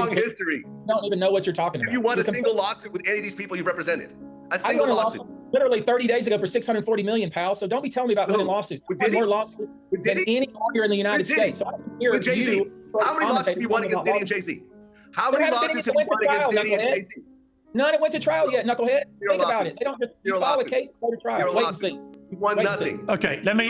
long history. You don't even know what you're talking about. Have you won a single lawsuit with any of these people you've represented? A I single won a lawsuit. literally 30 days ago for $640 million, pal. So don't be telling me about winning lawsuits. I won more lawsuits than any lawyer in the United States. So I can hear with Jay-Z. you. How many lawsuits have you won against Diddy and Jay-Z? How many lawsuits have you won against Diddy and Jay-Z? None went to trial yet, knucklehead. Think about it. They don't just file a case, go to trial. Wait and see. You won nothing. Okay, let me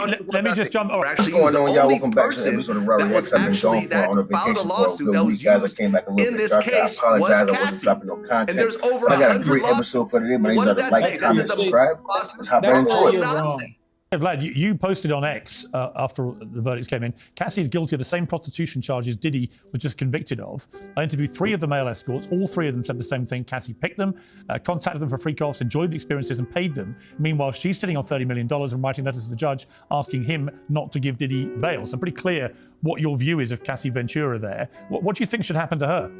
just jump. Oh, actually, going on, y'all? Welcome back to the episode of Rowdy X. I've been gone for on a vacation for a good week, guys. I came back a little bit dark. I apologize. I wasn't dropping no content. And there's over I got a great episode for today. But I need you to like, comment, subscribe. Let's hop right into it. Vlad, you posted on X after the verdicts came in, Cassie is guilty of the same prostitution charges Diddy was just convicted of. I interviewed 3 of the male escorts. All 3 of them said the same thing. Cassie picked them, contacted them for freak-offs, enjoyed the experiences and paid them. Meanwhile, she's sitting on $30 million and writing letters to the judge asking him not to give Diddy bail. So pretty clear what your view is of Cassie Ventura there. What do you think should happen to her?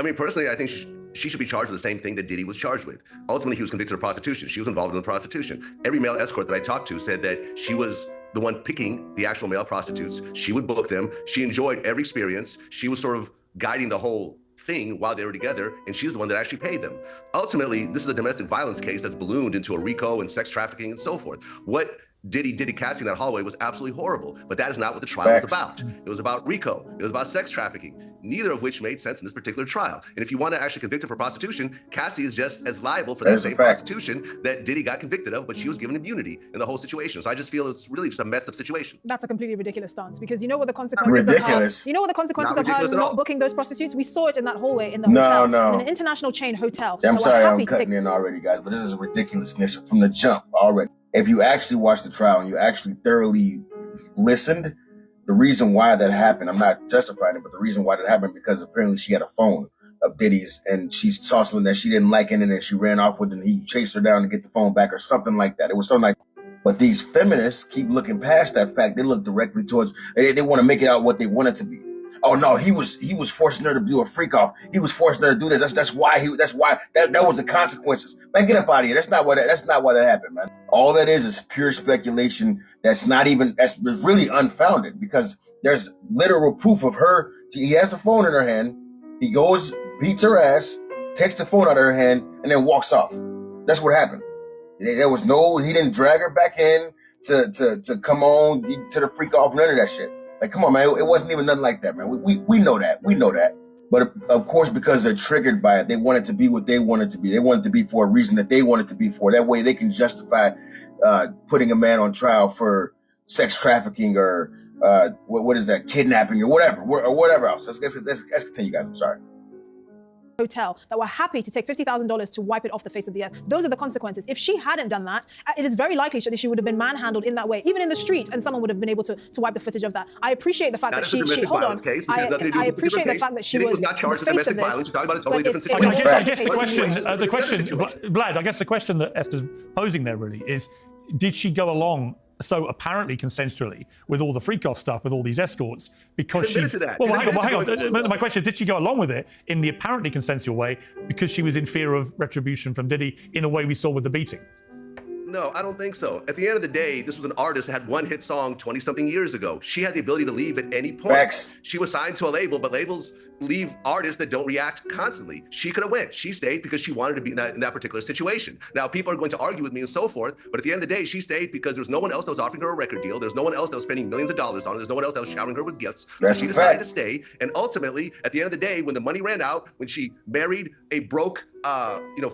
I mean, personally, I think she should be charged with the same thing that Diddy was charged with. Ultimately, he was convicted of prostitution. She was involved in the prostitution. Every male escort that I talked to said that she was the one picking the actual male prostitutes. She would book them. She enjoyed every experience. She was sort of guiding the whole thing while they were together, and she was the one that actually paid them. Ultimately, this is a domestic violence case that's ballooned into a RICO and sex trafficking and so forth. What Diddy did to Cassie in that hallway was absolutely horrible, but that is not what the trial was about. It was about RICO. It was about sex trafficking, neither of which made sense in this particular trial. And if you want to actually convict her for prostitution, Cassie is just as liable for that same prostitution that Diddy got convicted of, but she was given immunity in the whole situation. So I just feel it's really just a messed up situation. That's a completely ridiculous stance, because you know what the consequences of her, you know what the consequences of her not booking those prostitutes? We saw it in that hallway in the hotel, in an international chain hotel. I'm sorry, I'm cutting in already, guys, but this is ridiculousness from the jump already. If you actually watched the trial and you actually thoroughly listened, the reason why that happened, I'm not justifying it, but the reason why that happened, because apparently she had a phone of Diddy's and she saw something that she didn't like in it and she ran off with it and he chased her down to get the phone back or something like that. It was something like, but these feminists keep looking past that fact. They look directly towards, they want to make it out what they want it to be. Oh no, he was forcing her to do a freak off. He was forcing her to do this. That's why that was the consequences. Man, get up out of here. That's not why that happened, man. All that is pure speculation. That's really unfounded, because there's literal proof of her. He has the phone in her hand. He goes, beats her ass, takes the phone out of her hand, and then walks off. That's what happened. There was he didn't drag her back in to come on to the freak off, none of that shit. Like, come on, man. It wasn't even nothing like that, man. We know that. We know that. But of course, because they're triggered by it, they want it to be what they want it to be. They want it to be for a reason that they want it to be for. That way they can justify putting a man on trial for sex trafficking or what is that, kidnapping or whatever else. Let's continue, guys. I'm sorry. Hotel that were happy to take $50,000 to wipe it off the face of the earth. Those are the consequences. If she hadn't done that, it is very likely that she would have been manhandled in that way, even in the street, and someone would have been able to wipe the footage of that. I appreciate the fact that she hold on. I appreciate the fact that she was not charged with domestic violence. You're talking about a totally different situation. I guess the question, Vlad, I guess the question that Esther's posing there really is, did she go along so apparently consensually with all the freak-off stuff with all these escorts because she... Well, hang on. My question is, did she go along with it in the apparently consensual way because she was in fear of retribution from Diddy in the way we saw with the beating? No, I don't think so. At the end of the day, this was an artist that had one hit song 20-something years ago. She had the ability to leave at any point. Facts. She was signed to a label, but labels leave artists that don't react constantly. She could have went. She stayed because she wanted to be in that particular situation. Now, people are going to argue with me and so forth, but at the end of the day, she stayed because there was no one else that was offering her a record deal. There's no one else that was spending millions of dollars on it. There's no one else that was showering her with gifts. So she decided to stay. And ultimately, at the end of the day, when the money ran out, when she married a broke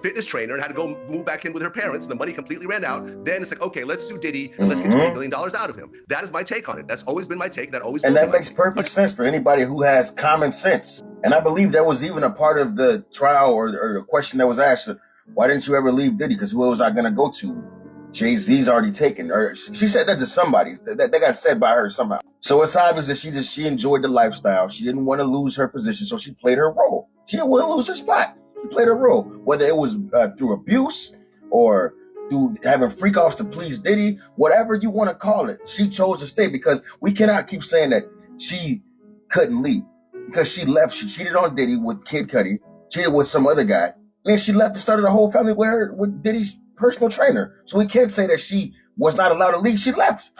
fitness trainer and had to go move back in with her parents, and the money completely ran out, then it's like, okay, let's sue Diddy and let's get $20 million out of him. That is my take on it. That's always been my take. And that makes perfect sense for anybody who has common sense. And I believe that was even a part of the trial or the question that was asked. Why didn't you ever leave Diddy? Because who was I going to go to? Jay-Z's already taken. Or she said that to somebody. That got said by her somehow. So it's obvious that she enjoyed the lifestyle. She didn't want to lose her position, so she played her role. She didn't want to lose her spot. She played her role, whether it was through abuse or through having freak-offs to please Diddy, whatever you want to call it. She chose to stay because we cannot keep saying that she couldn't leave. Because she left, she cheated on Diddy with Kid Cudi, cheated with some other guy, and then she left and started a whole family with Diddy's personal trainer. So we can't say that she was not allowed to leave. She left.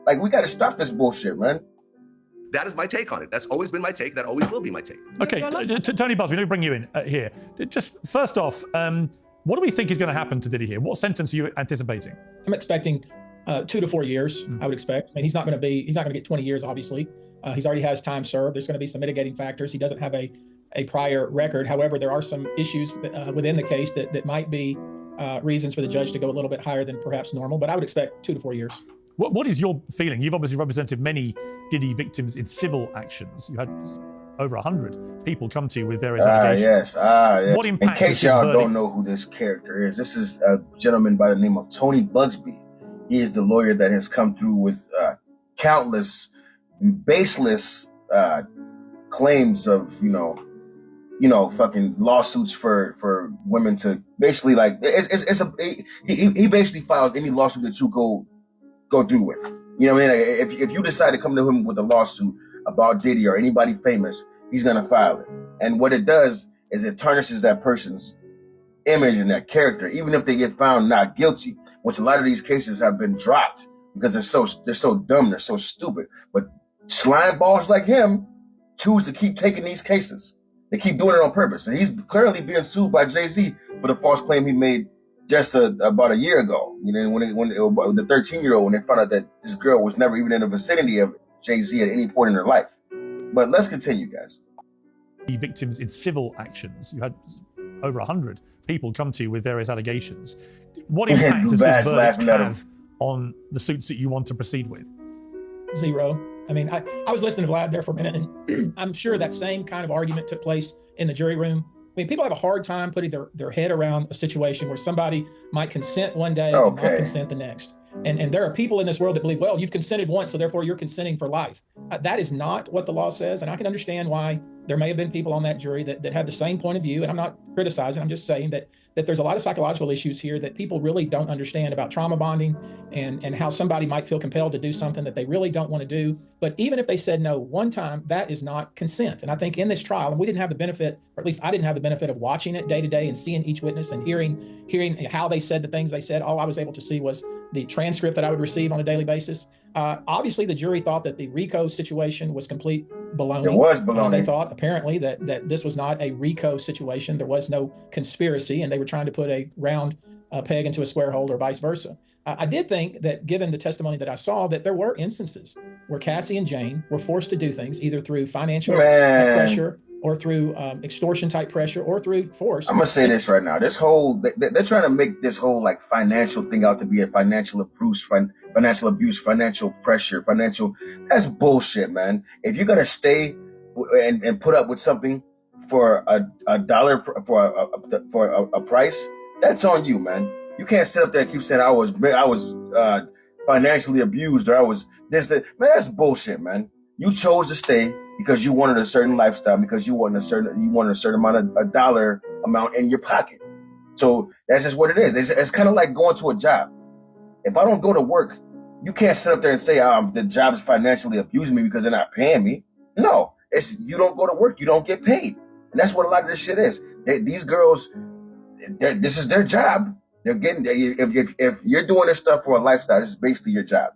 Like, we got to stop this bullshit, man. That is my take on it. That's always been my take. That always will be my take. Okay, Tony Buzz, we need to bring you in here. Just first off, what do we think is going to happen to Diddy here? What sentence are you anticipating? I'm expecting 2 to 4 years. I would expect. I mean, he's not going to get 20 years, obviously. He's already has time served. There's going to be some mitigating factors. He doesn't have a prior record. However, there are some issues within the case that might be reasons for the judge to go a little bit higher than perhaps normal. But I would expect 2 to 4 years. What is your feeling? You've obviously represented many Diddy victims in civil actions. You had over 100 people come to you with various allegations. Yes. What impact? In case y'all don't know who this character is, this is a gentleman by the name of Tony Bugsby. He is the lawyer that has come through with countless baseless claims of fucking lawsuits for women to basically like he basically files any lawsuit that you go through with. You know what I mean? Like, if you decide to come to him with a lawsuit about Diddy or anybody famous, he's gonna file it. And what it does is it tarnishes that person's image and that character, even if they get found not guilty, which a lot of these cases have been dropped because they're so dumb, they're so stupid. But slime balls like him choose to keep taking these cases. They keep doing it on purpose. And he's currently being sued by Jay-Z for the false claim he made just about a year ago. You know, when the 13-year-old, when they found out that this girl was never even in the vicinity of Jay-Z at any point in her life. But let's continue, guys. Victims in civil actions. You had over 100 people come to you with various allegations. What impact does this verdict have on the suits that you want to proceed with? Zero. I mean, I was listening to Vlad there for a minute, and I'm sure that same kind of argument took place in the jury room. I mean, people have a hard time putting their head around a situation where somebody might consent one day and not consent the next. And there are people in this world that believe, well, you've consented once, so therefore you're consenting for life. That is not what the law says, and I can understand why there may have been people on that jury that had the same point of view, and I'm not criticizing, I'm just saying that there's a lot of psychological issues here that people really don't understand about trauma bonding and how somebody might feel compelled to do something that they really don't want to do. But even if they said no one time, that is not consent. And I think in this trial, and we didn't have the benefit, or at least I didn't have the benefit of watching it day to day and seeing each witness and hearing how they said the things they said. All I was able to see was the transcript that I would receive on a daily basis. Obviously, the jury thought that the RICO situation was complete baloney. It was baloney. They thought apparently that this was not a RICO situation. There was no conspiracy, and they were trying to put a round peg into a square hole or vice versa. I did think that given the testimony that I saw, that there were instances where Cassie and Jane were forced to do things either through financial pressure or through extortion type pressure or through force. I'm gonna say this right now. This whole they're trying to make this whole like financial thing out to be a financial abuse, financial pressure, that's bullshit, man. If you're gonna stay and put up with something for a dollar for a price, that's on you, man. You can't sit up there and keep saying I was financially abused or I was this, that. Man, that's bullshit, man. You chose to stay because you wanted a certain lifestyle, because you wanted a certain amount of a dollar amount in your pocket. So that's just what it is. It's kind of like going to a job. If I don't go to work, you can't sit up there and say the job is financially abusing me because they're not paying me. No, it's you don't go to work, you don't get paid, and that's what a lot of this shit is. These girls, this is their job. They're getting if you're doing this stuff for a lifestyle, this is basically your job.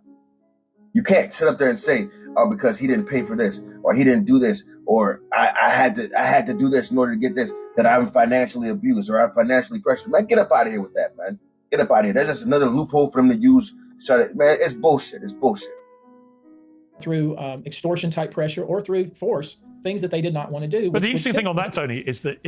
You can't sit up there and say, oh, because he didn't pay for this, or he didn't do this, or I had to do this in order to get this, that I'm financially abused or I'm financially pressured. Man, get up out of here with that, man. Get up out of here. That's just another loophole for them to use. Man, it's bullshit. It's bullshit. Through extortion type pressure or through force, things that they did not want to do. But the interesting thing on that, Tony, is that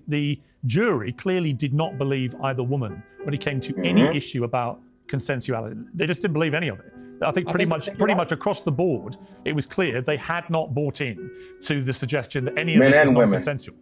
the jury clearly did not believe either woman when it came to any issue about consensuality. They just didn't believe any of it. I think pretty much across the board, it was clear they had not bought in to the suggestion that any of this was non-consensual.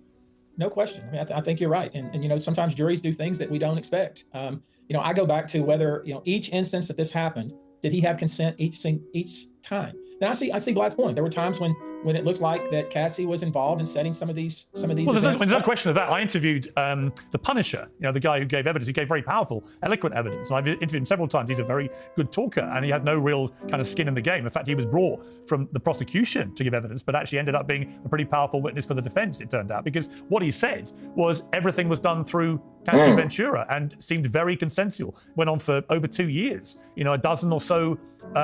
No question. I mean, I think you're right. And sometimes juries do things that we don't expect. I go back to whether, each instance that this happened, did he have consent each time? And I see Vlad's point. There were times when it looked like that Cassie was involved in setting some of these well, events. There's no question of that. I interviewed the Punisher, the guy who gave evidence. He gave very powerful, eloquent evidence. And I've interviewed him several times. He's a very good talker, and he had no real kind of skin in the game. In fact, he was brought from the prosecution to give evidence, but actually ended up being a pretty powerful witness for the defense, it turned out, because what he said was everything was done through Cassie Ventura, and seemed very consensual. Went on for over 2 years. You know, a dozen or so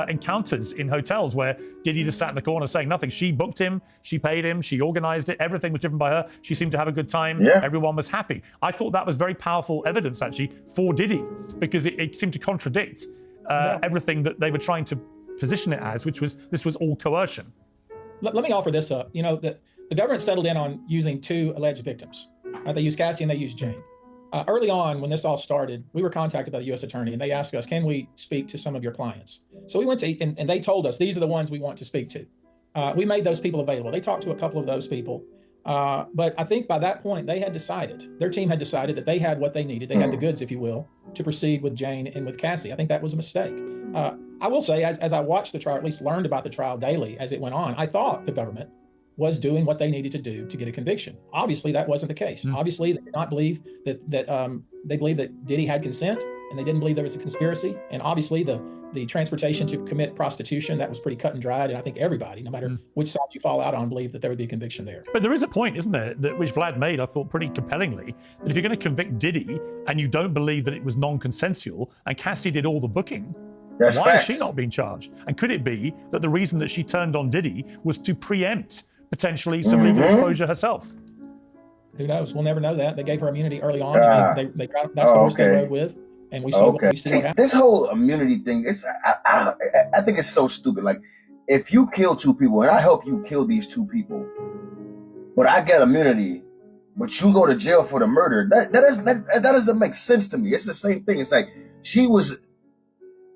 encounters in hotels where Diddy just sat in the corner saying nothing. She booked him, she paid him, she organized it. Everything was driven by her. She seemed to have a good time. Yeah. Everyone was happy. I thought that was very powerful evidence, actually, for Diddy, because it seemed to contradict everything that they were trying to position it as, which was this was all coercion. Let me offer this up. You know, the government settled in on using 2 alleged victims. They used Cassie and they used Jane. Early on, when this all started, we were contacted by the U.S. Attorney, and they asked us, can we speak to some of your clients? So we went to, and they told us, these are the ones we want to speak to. We made those people available. They talked to a couple of those people. But I think by that point, they had decided, their team had decided that they had what they needed. They had the goods, if you will, to proceed with Jane and with Cassie. I think that was a mistake. I will say, as I watched the trial, or at least learned about the trial daily as it went on, I thought the government was doing what they needed to do to get a conviction. Obviously, that wasn't the case. Obviously, they did not believe that they believed that Diddy had consent, and they didn't believe there was a conspiracy. And obviously, the transportation to commit prostitution, that was pretty cut and dried. And I think everybody, no matter which side you fall out on, believed that there would be a conviction there. But there is a point, isn't there, that which Vlad made, I thought pretty compellingly, that if you're going to convict Diddy and you don't believe that it was non-consensual and Cassie did all the booking, That's why facts. is she not being charged? And could it be that the reason that she turned on Diddy was to preempt potentially some legal exposure herself? Who knows? We'll never know that. They gave her immunity early on. That's the horse they rode with. And we see what happened. This whole immunity thing, I think it's so stupid. Like, if you kill 2 people, and I help you kill these 2 people, but I get immunity, but you go to jail for the murder, that doesn't make sense to me. It's the same thing. It's like she was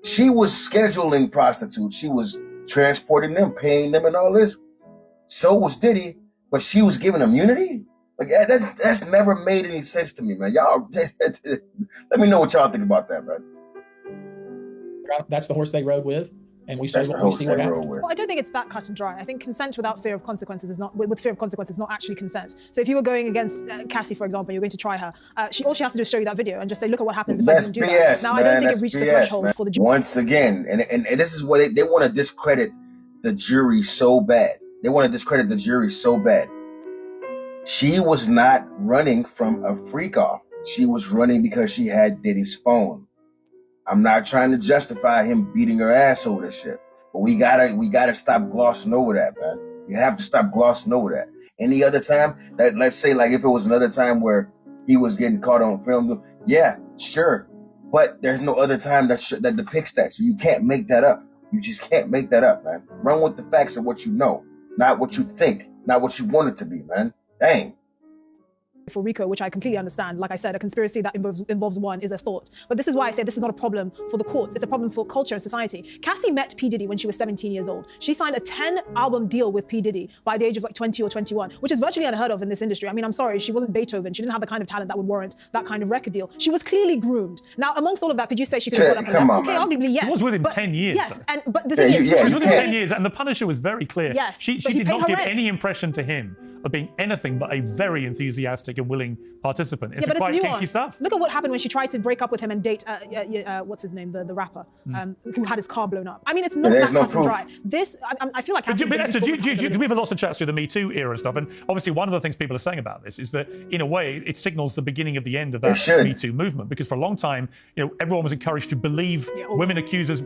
scheduling prostitutes. She was transporting them, paying them, and all this. So was Diddy, but she was given immunity? Like, that's never made any sense to me, man. Y'all, let me know what y'all think about that, man. That's the horse they rode with, and we see what happened. Well, I don't think it's that cut and dry. I think consent without fear of consequences is not, with fear of consequences, is not actually consent. So if you were going against Cassie, for example, you're going to try her, all she has to do is show you that video and just say, look at what happens if I didn't do that. Now, I don't think it reached the threshold for the jury. Once again, and this is what they want to discredit the jury so bad. They want to discredit the jury so bad. She was not running from a freak off. She was running because she had Diddy's phone. I'm not trying to justify him beating her ass over this shit, but we gotta stop glossing over that, man. You have to stop glossing over that. Any other time, that, let's say, like, if it was another time where he was getting caught on film, yeah, sure, but there's no other time that depicts that, so you can't make that up. You just can't make that up, man. Run with the facts of what you know, not what you think, not what you want it to be, man. Dang. For RICO, which I completely understand. Like I said, a conspiracy that involves one is a thought. But this is why I say this is not a problem for the courts. It's a problem for culture and society. Cassie met P. Diddy when she was 17 years old. She signed a 10-album deal with P. Diddy by the age of like 20 or 21, which is virtually unheard of in this industry. I mean, I'm sorry, she wasn't Beethoven. She didn't have the kind of talent that would warrant that kind of record deal. She was clearly groomed. Now, amongst all of that, could you say she could have gone up and left? Okay, arguably, yes. She was with him 10 years. Yes, though. but the thing is... She was with him 10 years, and the Punisher was very clear. Yes, she did not give any impression to him of being anything but a very enthusiastic and willing participant. It's quite kinky stuff. Look at what happened when she tried to break up with him and date, what's his name, the rapper, who had his car blown up. I mean, it's not that cut and dry. This, I feel like... We have lots of chats through the Me Too era and stuff, and obviously one of the things people are saying about this is that, in a way, it signals the beginning of the end of that Me Too movement, because for a long time, everyone was encouraged to believe women accusers.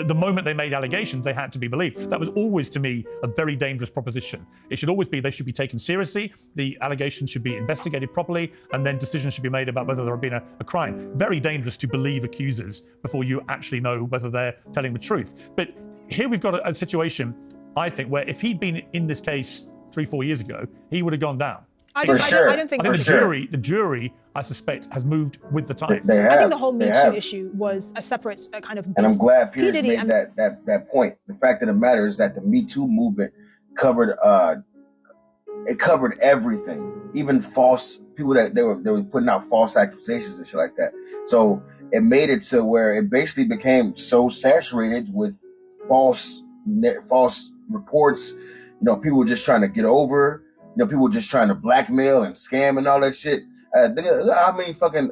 The moment they made allegations, they had to be believed. That was always, to me, a very dangerous proposition. It should always be they should be taken seriously, the allegations should be investigated properly, and then decisions should be made about whether there had been a crime. Very dangerous to believe accusers before you actually know whether they're telling the truth. But here we've got a situation, I think, where if he'd been in this case 3-4 years ago, he would have gone down. I don't think the jury, I suspect, has moved with the times. I think the whole Me Too issue was a separate kind of... And I'm glad Piers made that point. The fact of the matter is that the Me Too movement covered everything, even false people that they were putting out false accusations and shit like that. So it made it to where it basically became so saturated with false reports. People were just trying to get over. People were just trying to blackmail and scam and all that shit. How many fucking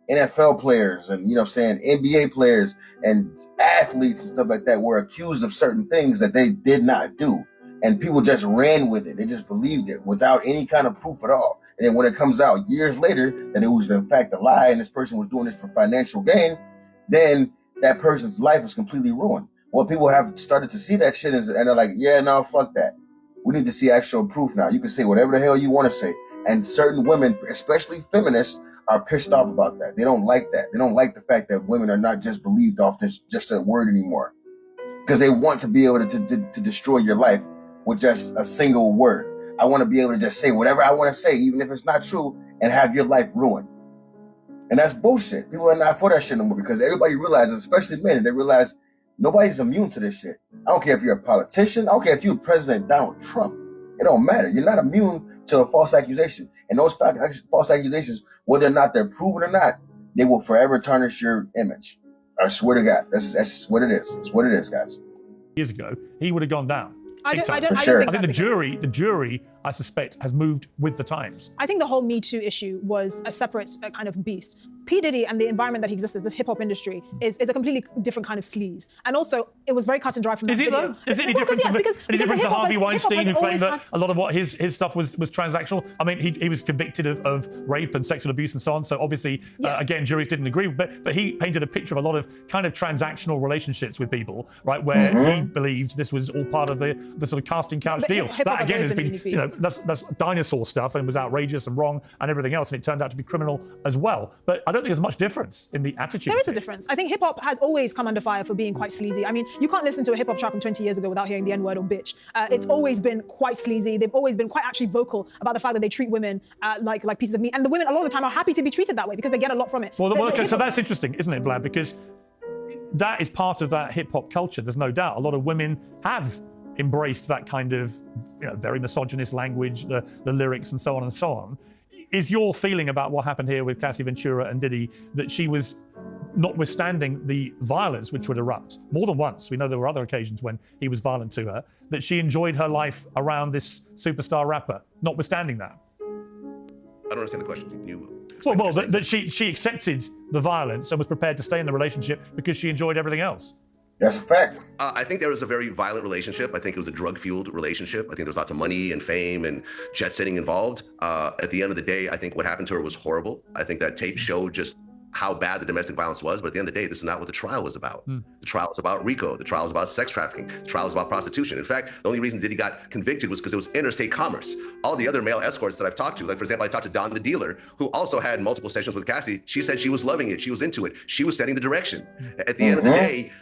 NFL players and, NBA players and athletes and stuff like that were accused of certain things that they did not do. And people just ran with it. They just believed it without any kind of proof at all. And then when it comes out years later that it was in fact a lie and this person was doing this for financial gain, then that person's life is completely ruined. Well, people have started to see that shit and they're like, yeah, no, fuck that. We need to see actual proof now. You can say whatever the hell you want to say. And certain women, especially feminists, are pissed off about that. They don't like that. They don't like the fact that women are not just believed off this just a word anymore. Because they want to be able to destroy your life with just a single word. I want to be able to just say whatever I want to say, even if it's not true, and have your life ruined. And that's bullshit. People are not for that shit no more because everybody realizes, especially men, they realize nobody's immune to this shit. I don't care if you're a politician. I don't care if you're President Donald Trump. It don't matter. You're not immune to a false accusation. And those false accusations, whether or not they're proven or not, they will forever tarnish your image. I swear to God, that's what it is. It's what it is, guys. Years ago, he would have gone down. I Big time. don't sure. think I think that's the jury, I suspect, has moved with the times. I think the whole Me Too issue was a separate kind of beast. P. Diddy and the environment that he exists in, the hip hop industry, is a completely different kind of sleaze. And also, it was very cut and dry from that Is it video. though? Is it any Well, different, yes, because to Harvey Weinstein, who claimed that had... a lot of what his stuff was transactional? I mean, he was convicted of rape and sexual abuse and so on. So obviously, again, juries didn't agree. But he painted a picture of a lot of kind of transactional relationships with people, right? Where he believed this was all part of the sort of casting couch But deal. hip-hop That again has always been, been a unique that's dinosaur stuff and was outrageous and wrong and everything else, and it turned out to be criminal as well. But I don't think there's much difference in the attitude. There is a difference. I think hip hop has always come under fire for being quite sleazy. I mean, you can't listen to a hip hop track from 20 years ago without hearing the N-word or bitch. It's always been quite sleazy. They've always been quite actually vocal about the fact that they treat women like pieces of meat. And the women, a lot of the time, are happy to be treated that way because they get a lot from it. Well, okay, so that's interesting, isn't it, Vlad? Because that is part of that hip hop culture. There's no doubt. A lot of women have embraced that kind of very misogynist language, the lyrics and so on and so on. Is your feeling about what happened here with Cassie Ventura and Diddy that she was, notwithstanding the violence which would erupt more than once, we know there were other occasions when he was violent to her, that she enjoyed her life around this superstar rapper, notwithstanding that? I don't understand the question. Can you well, that she accepted the violence and was prepared to stay in the relationship because she enjoyed everything else. That's a fact. I think there was a very violent relationship. I think it was a drug-fueled relationship. I think there was lots of money and fame and jet-setting involved. At the end of the day, I think what happened to her was horrible. I think that tape showed just how bad the domestic violence was. But at the end of the day, this is not what the trial was about. The trial was about RICO. The trial was about sex trafficking. The trial was about prostitution. In fact, the only reason Diddy got convicted was because it was interstate commerce. All the other male escorts that I've talked to, like for example, I talked to Don the dealer, who also had multiple sessions with Cassie. She said she was loving it. She was into it. She was setting the direction. At the end of the day,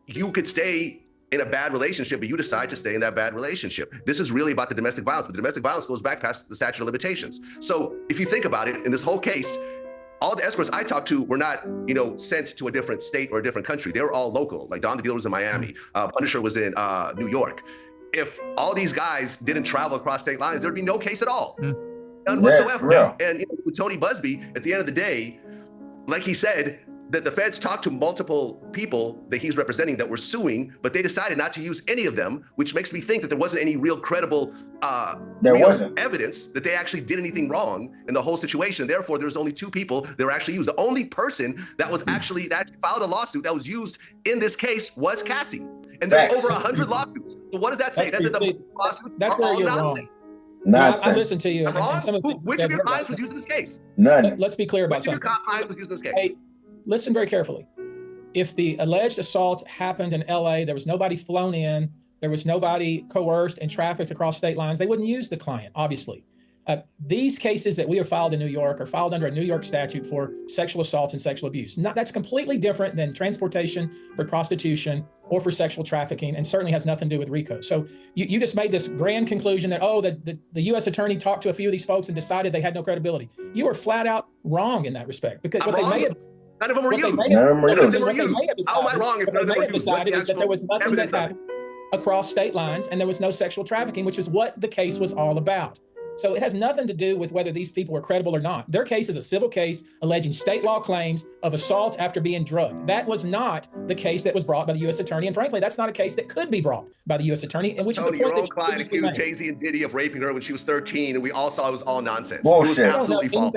you could stay in a bad relationship, but you decide to stay in that bad relationship. This is really about the domestic violence, but the domestic violence goes back past the statute of limitations. So if you think about it, in this whole case, all the escorts I talked to were not, sent to a different state or a different country. They were all local. Like Don the Dealer was in Miami, Punisher was in New York. If all these guys didn't travel across state lines, there'd be no case at all, none whatsoever. Yeah. And with Tony Busby, at the end of the day, like he said, that the feds talked to multiple people that he's representing that were suing, but they decided not to use any of them, which makes me think that there wasn't any real credible evidence that they actually did anything wrong in the whole situation. Therefore, there's only two people that were actually used. The only person that was actually that filed a lawsuit that was used in this case was Cassie. And there's over 100 lawsuits. So what does that say? That's that the lawsuits are all nonsense. Nonsense. I listened to you. And some of which of your clients was used in this case? None. Let's be clear about which something. Which of your clients was used in this case? Hey, listen very carefully. If the alleged assault happened in LA, there was nobody flown in, there was nobody coerced and trafficked across state lines, they wouldn't use the client, obviously. These cases that we have filed in New York are filed under a New York statute for sexual assault and sexual abuse. That's completely different than transportation for prostitution or for sexual trafficking, and certainly has nothing to do with RICO. So you just made this grand conclusion that, the U.S. attorney talked to a few of these folks and decided they had no credibility. You are flat out wrong in that respect, because what they may have... None of them were used. How am I wrong if none of them were used? Decided is that there was nothing that happened across state lines, and there was no sexual trafficking, which is what the case was all about. So it has nothing to do with whether these people were credible or not. Their case is a civil case alleging state law claims of assault after being drugged. That was not the case that was brought by the U.S. attorney, and frankly, that's not a case that could be brought by the U.S. attorney. And which is the point your own that client accused Jay-Z and Diddy of raping her when she was 13, and we all saw it was all nonsense. Bullshit. It was absolutely false.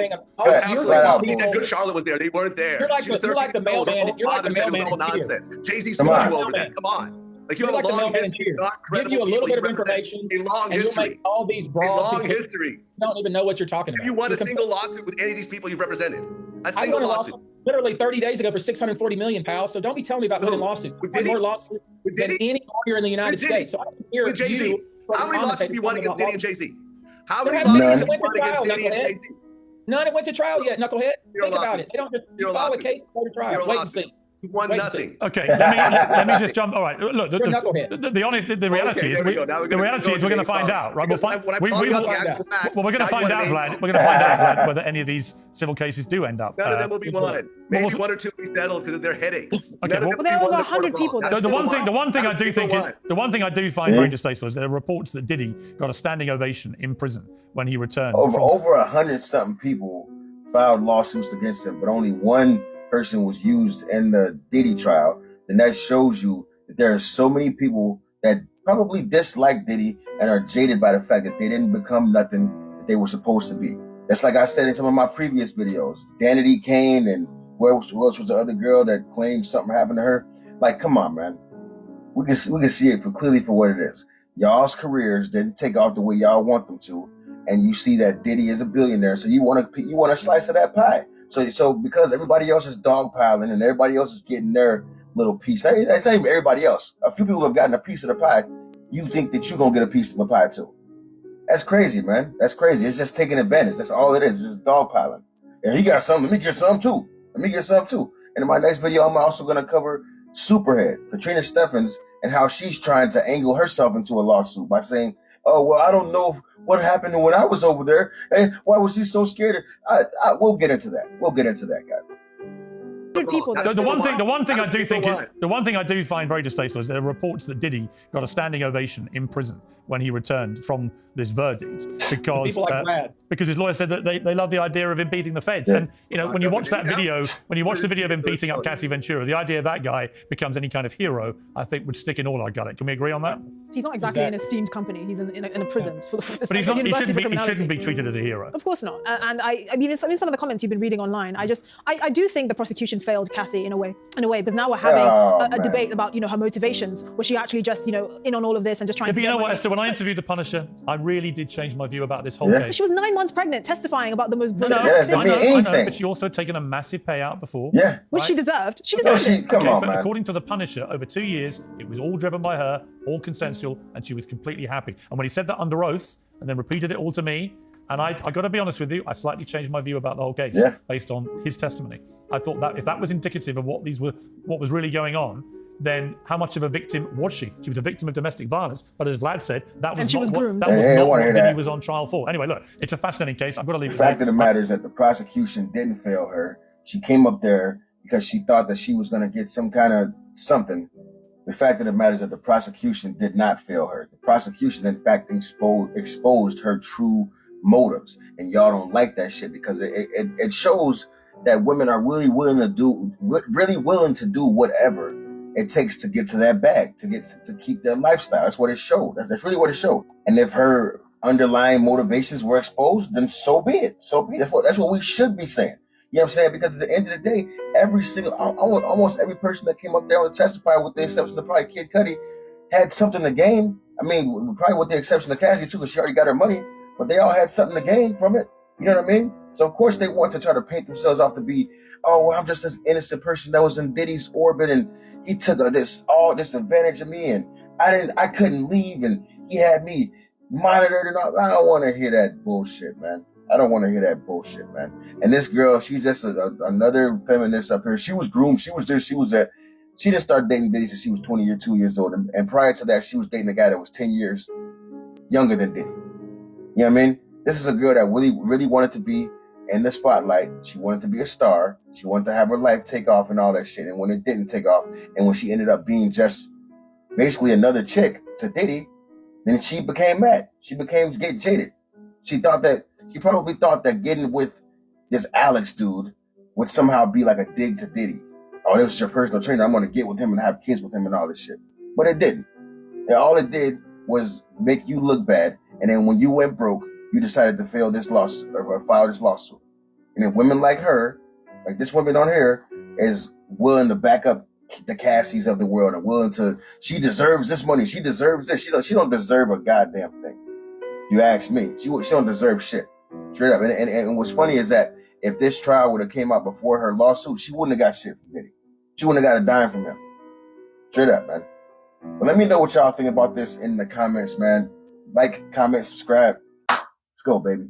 Charlotte was there. They weren't there. You're like the mailman. You're like the mailman. All nonsense. Jay-Z sued you over that. Come on. Like you You're have like a the long mailman and history, cheer. not Give credible you a little people. bit You of represent information, a long and you'll history. make all these A broad long pictures. history. You don't even know what you're talking about. Have you won You're a single lawsuit with any of these people you've represented? A I single won a lawsuit. lawsuit literally 30 days ago for $640 million, pal. So don't be telling me about winning Who? lawsuits. With I won Diddy? more lawsuits With than Diddy? any lawyer in the United With Diddy? States. So I can hear With Jay-Z? you. How many lawsuits have you won against Diddy and Jay-Z? How many There lawsuits haven't have been. you won It went to against trial, Diddy and knucklehead. Jay-Z? None. It went to trial yet, knucklehead. Zero Think about it. lawsuits. They don't just Zero file a lawsuits. case, go to trial. Zero Wait and see. lawsuits. You won Wait and see. nothing. Okay, let me just jump. All right, look, You're a knucklehead. the honest, the reality is, there we go. Now we're the gonna reality go is we're going to to find Dave out, right? Because We'll find. when I We call you out will. the actual facts, Well, we're going now to you find want out, to Vlad. name We're going to find out, Vlad, whether any of these civil cases do end up. None of them will be won. Maybe was- one or two will be settled because of their headaches. Okay, None of well- them will There are be over won in the court 100 of law. people Not that- a The one single thing Not I a do think single is one. the one thing I do find very distasteful is there are reports that Diddy got a standing ovation in prison when he returned. Over 100-something people filed lawsuits against him, but only one person was used in the Diddy trial. And that shows you that there are so many people that probably dislike Diddy and are jaded by the fact that they didn't become nothing that they were supposed to be. That's like I said in some of my previous videos. Danity Kane and who else was the other girl that claimed something happened to her? Like, come on, man. We can see it clearly for what it is. Y'all's careers didn't take off the way y'all want them to, and you see that Diddy is a billionaire, so you want a slice of that pie. So because everybody else is dogpiling and everybody else is getting their little piece, that's not even everybody else. A few people have gotten a piece of the pie. You think that you're gonna get a piece of the pie too? That's crazy, man. That's crazy. It's just taking advantage. That's all it is. It's dogpiling. And he got some. Let me get some too. And in my next video, I'm also gonna cover Superhead, Katrina Steffens, and how she's trying to angle herself into a lawsuit by saying, "Oh well, I don't know what happened when I was over there. Hey, why was she so scared?" We'll get into that. We'll get into that, guys. People that The one thing I do is find very distasteful is there are reports that Diddy got a standing ovation in prison when he returned from this verdict because People like Brad. because his lawyer said that they love the idea of him beating the feds. Yeah. And when you watch that video, when you watch the video of him beating up Cassie Ventura, the idea that guy becomes any kind of hero, I think would stick in all our gut. Can we agree on that? he's not exactly an esteemed company. He's in a prison. But he's not, he shouldn't be treated as a hero. Of course not. And I mean, in some of the comments you've been reading online, I do think the prosecution failed Cassie in a way, because now we're having a debate about, her motivations. Was she actually just, in on all of this and just trying to But you know what, money? Esther, when I interviewed the Punisher, I really did change my view about this whole case. She was 9 months pregnant, testifying about the most Yeah, doesn't mean I know, anything. but she also taken a massive payout before. Yeah. which she deserved. She No, deserved it. come on, But man. according to the Punisher, over 2 years, it was all driven by her, all consensual, and she was completely happy. And when he said that under oath, and then repeated it all to me, and I got to be honest with you, I slightly changed my view about the whole case based on his testimony. I thought that if that was indicative of what was really going on, then how much of a victim was she? She was a victim of domestic violence, but as Vlad said, that was she was groomed. that was Hey, I not wanna what hear Diddy that. was on trial for. Anyway, look, it's a fascinating case. I've got to leave The it fact there. of the matter is that the prosecution didn't fail her. She came up there because she thought that she was going to get some kind of something. The fact of the matter is that the prosecution did not fail her. The prosecution, in fact, exposed her true motives. And y'all don't like that shit because it shows that women are really willing to do whatever it takes to get to that bag, to keep their lifestyle. That's what it showed. That's really what it showed. And if her underlying motivations were exposed, then so be it. So be it. That's what we should be saying. You know what I'm saying? Because at the end of the day, almost every person that came up there and testified, with the exception of probably Kid Cudi, had something to gain. I mean, probably with the exception of Cassie too, because she already got her money, but they all had something to gain from it. You know what I mean? So of course they want to try to paint themselves off to be, oh, well, I'm just this innocent person that was in Diddy's orbit and he took all this advantage of me and I couldn't leave and he had me monitored and all. I don't want to hear that bullshit, man. I don't want to hear that bullshit, man. And this girl, she's just another feminist up here. She was groomed. She didn't start dating Diddy since she was 22 years old. And prior to that, she was dating a guy that was 10 years younger than Diddy. You know what I mean? This is a girl that really, really wanted to be in the spotlight. She wanted to be a star. She wanted to have her life take off and all that shit. And when it didn't take off, and when she ended up being just basically another chick to Diddy, then she became mad. She get jaded. She probably thought that getting with this Alex dude would somehow be like a dig to Diddy. Oh, this was your personal trainer. I'm going to get with him and have kids with him and all this shit. But it didn't. And all it did was make you look bad. And then when you went broke, you decided to file this lawsuit. And then women like her, like this woman on here, is willing to back up the Cassies of the world and willing to, she deserves this money, she deserves this. She don't deserve a goddamn thing. You ask me, she don't deserve shit. Straight up. And what's funny is that if this trial would have came out before her lawsuit, she wouldn't have got shit from Diddy. She wouldn't have got a dime from him. Straight up, man. But let me know what y'all think about this in the comments, man. Like, comment, subscribe. Let's go, baby.